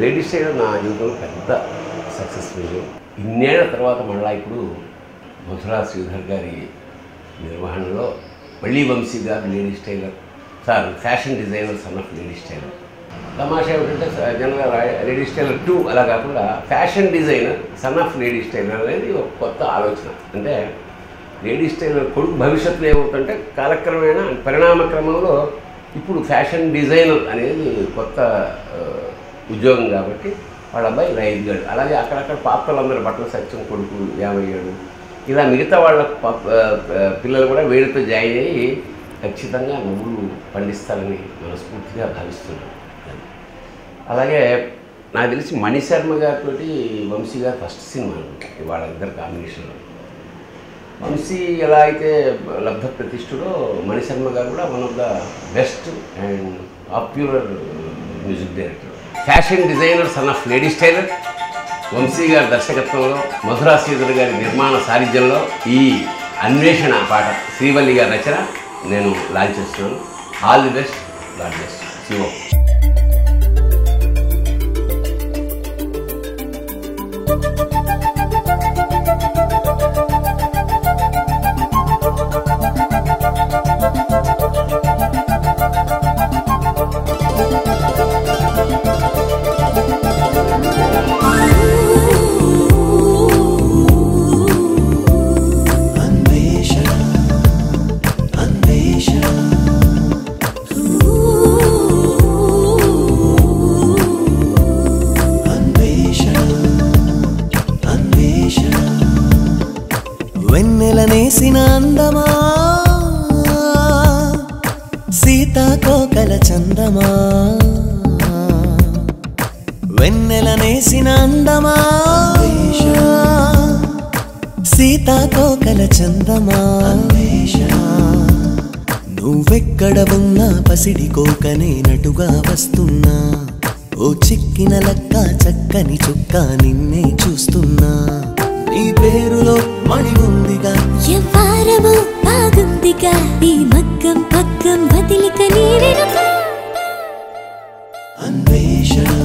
Ladies tailor నా జీవితంలో పెద్ద సక్సెస్ఫుల్. ఇన్నేళ్ల తర్వాత మళ్ళీ ఇప్పుడు మధురా శ్రీధర్ గారి నిర్వహణలో మళ్ళీ వంశీ గారు ladies tailor fashion designer son of ladies tailor. తమాషా ఏమిటంటే జనరల్గా లేడీస్ టైలర్ 2 అలా కాకుండా fashion designer son of ladies tailor అనేది ఒక కొత్త ఆలోచన. అంటే లేడీస్ టైలర్ కొడుకు భవిష్యత్తులో ఏమవుతుందంటే కాలక్రమేణా పరిణామ క్రమంలో ఇప్పుడు ఫ్యాషన్ డిజైనర్ అనేది కొత్త ఉద్యోగం కాబట్టి వాళ్ళ అబ్బాయి రైతు గారు. అలాగే అక్కడక్కడ పాపలందరూ బట్టల సత్యం కొడుకు 57 ఇలా మిగతా వాళ్ళ పిల్లలు కూడా వీడితో జాయిన్ అయ్యి ఖచ్చితంగా నువ్వులు పండిస్తారని మనస్ఫూర్తిగా భావిస్తున్నాను. అలాగే నాకు తెలిసి మణిశర్మ గారితో వంశీ గారు ఫస్ట్ సినిమా వాళ్ళ ఇద్దరు కాంబినేషన్లో. వంశీ ఎలా అయితే లబ్ధ ప్రతిష్ఠుడో మణిశర్మ గారు కూడా one of the best and popular music director. Fashion designer son of ladies tailor Vamsi గారి దర్శకత్వంలో మధురా శ్రీధర్ గారి నిర్మాణ సారథ్యంలో ఈ అన్వేషణ పాట శ్రీవల్లి గారి రచన నేను లాంచ్ చేస్తున్నాను. All the best. God bless. Shiva. వెన్నెలనేసిన అందమా సీతాకోకల చందమా, వెన్నెలనేసిన అందమా సీతాకోకల చందమా, నువ్వెక్కడ ఉన్నా పసిడి కోకనే నటుగా వస్తున్నా, ఓ చిక్కిన లక్క చక్కని చుక్క నిన్నే చూస్తున్నా, నీ పేరులో మణి ఉందిగా ఎవ్వారము బాగుందిగా, ఈ మగ్గం పక్కం వదిలిక నీరెనుక అన్వేషణ.